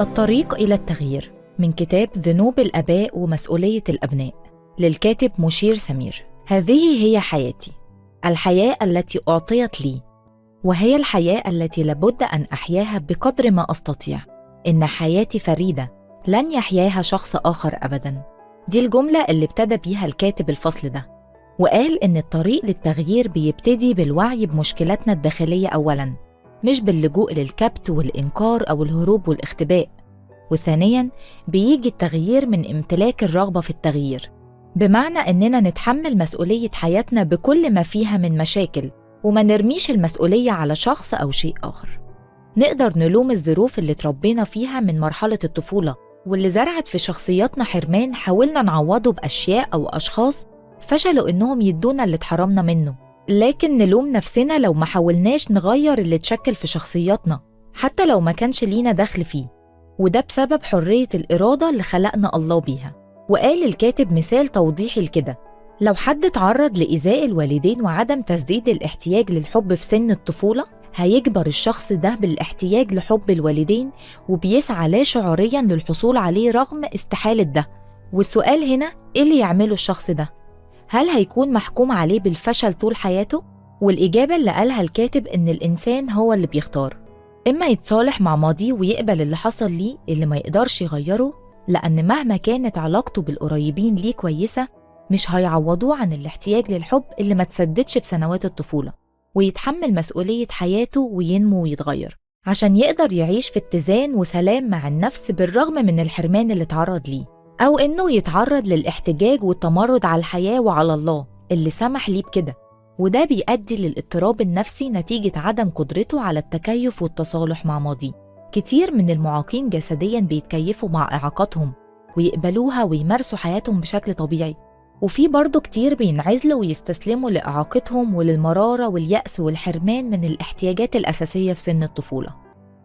الطريق إلى التغيير من كتاب ذنوب الآباء ومسؤولية الأبناء للكاتب مشير سمير. هذه هي حياتي، الحياة التي أعطيت لي، وهي الحياة التي لابد أن أحياها بقدر ما أستطيع. إن حياتي فريدة لن يحياها شخص آخر أبداً. دي الجملة اللي ابتدى بيها الكاتب الفصل ده، وقال إن الطريق للتغيير بيبتدي بالوعي بمشكلاتنا الداخلية أولاً، مش باللجوء للكبت والإنكار أو الهروب والاختباء. وثانياً بيجي التغيير من امتلاك الرغبة في التغيير، بمعنى إننا نتحمل مسؤولية حياتنا بكل ما فيها من مشاكل، وما نرميش المسؤولية على شخص أو شيء آخر. نقدر نلوم الظروف اللي تربينا فيها من مرحلة الطفولة، واللي زرعت في شخصياتنا حرمان حاولنا نعوضه بأشياء أو أشخاص فشلوا إنهم يدونا اللي اتحرمنا منه. لكن نلوم نفسنا لو ما حاولناش نغير اللي اتشكل في شخصياتنا، حتى لو ما كانش لينا دخل فيه، وده بسبب حرية الإرادة اللي خلقنا الله بيها. وقال الكاتب مثال توضيحي لكده: لو حد تعرض لإيذاء الوالدين وعدم تسديد الاحتياج للحب في سن الطفولة، هيجبر الشخص ده بالاحتياج لحب الوالدين، وبيسعى لا شعورياً للحصول عليه رغم استحالة ده. والسؤال هنا، إيه اللي يعمله الشخص ده؟ هل هيكون محكوم عليه بالفشل طول حياته؟ والإجابة اللي قالها الكاتب إن الإنسان هو اللي بيختار، إما يتصالح مع ماضيه ويقبل اللي حصل ليه اللي ما يقدرش يغيره، لأن مهما كانت علاقته بالقريبين ليه كويسة مش هيعوضوه عن الاحتياج للحب اللي ما تسددش في سنوات الطفولة، ويتحمل مسؤولية حياته وينمو ويتغير عشان يقدر يعيش في اتزان وسلام مع النفس بالرغم من الحرمان اللي اتعرض ليه، أو إنه يتعرض للاحتجاج والتمرد على الحياة وعلى الله اللي سمح ليه بكده. وده بيؤدي للاضطراب النفسي نتيجة عدم قدرته على التكيف والتصالح مع ماضيه. كتير من المعاقين جسدياً بيتكيفوا مع إعاقاتهم ويقبلوها ويمارسوا حياتهم بشكل طبيعي، وفي برضو كتير بينعزلوا ويستسلموا لإعاقتهم وللمرارة واليأس والحرمان من الاحتياجات الأساسية في سن الطفولة.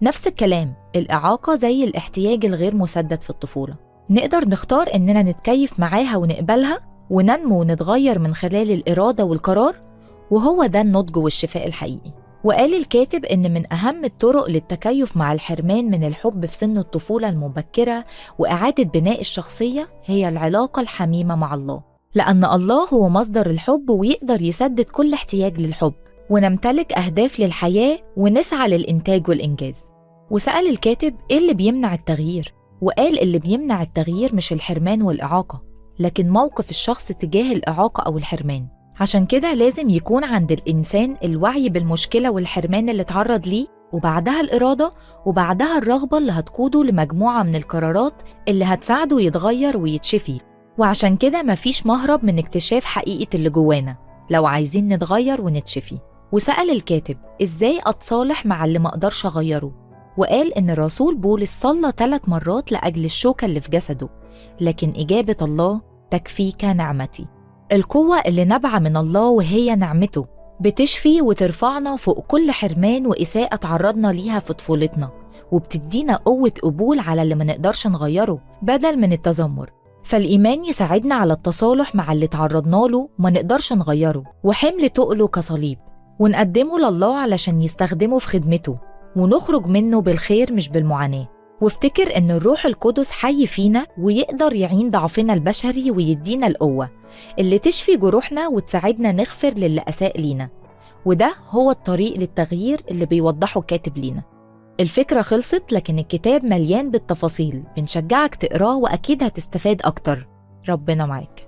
نفس الكلام، الإعاقة زي الاحتياج الغير مسدد في الطفولة، نقدر نختار إننا نتكيف معاها ونقبلها وننمو ونتغير من خلال الإرادة والقرار، وهو ده النضج والشفاء الحقيقي. وقال الكاتب إن من أهم الطرق للتكيف مع الحرمان من الحب في سن الطفولة المبكرة وإعادة بناء الشخصية هي العلاقة الحميمة مع الله، لأن الله هو مصدر الحب ويقدر يسدد كل احتياج للحب، ونمتلك أهداف للحياة ونسعى للإنتاج والإنجاز. وسأل الكاتب إيه اللي بيمنع التغيير؟ وقال اللي بيمنع التغيير مش الحرمان والإعاقة، لكن موقف الشخص تجاه الإعاقة أو الحرمان. عشان كده لازم يكون عند الإنسان الوعي بالمشكلة والحرمان اللي اتعرض ليه، وبعدها الإرادة، وبعدها الرغبة اللي هتقوده لمجموعة من القرارات اللي هتساعده يتغير ويتشفي. وعشان كده مفيش مهرب من اكتشاف حقيقة اللي جوانا لو عايزين نتغير ونتشفي. وسأل الكاتب إزاي أتصالح مع اللي مقدرش أغيره، وقال إن الرسول بولس صلى 3 مرات لأجل الشوكة اللي في جسده، لكن إجابة الله تكفيك نعمتي. القوة اللي نابعة من الله وهي نعمته بتشفي وترفعنا فوق كل حرمان وإساءة تعرضنا ليها في طفولتنا، وبتدينا قوة قبول على اللي ما نقدرش نغيره بدل من التذمر. فالإيمان يساعدنا على التصالح مع اللي تعرضنا له ما نقدرش نغيره، وحمل تقله كصليب، ونقدمه لله علشان يستخدمه في خدمته، ونخرج منه بالخير مش بالمعاناة. وافتكر إن الروح القدس حي فينا ويقدر يعين ضعفنا البشري ويدينا القوة اللي تشفي جروحنا وتساعدنا نغفر للي أساء لينا. وده هو الطريق للتغيير اللي بيوضحه الكاتب لينا. الفكرة خلصت، لكن الكتاب مليان بالتفاصيل، بنشجعك تقراه وأكيد هتستفاد أكتر. ربنا معاك.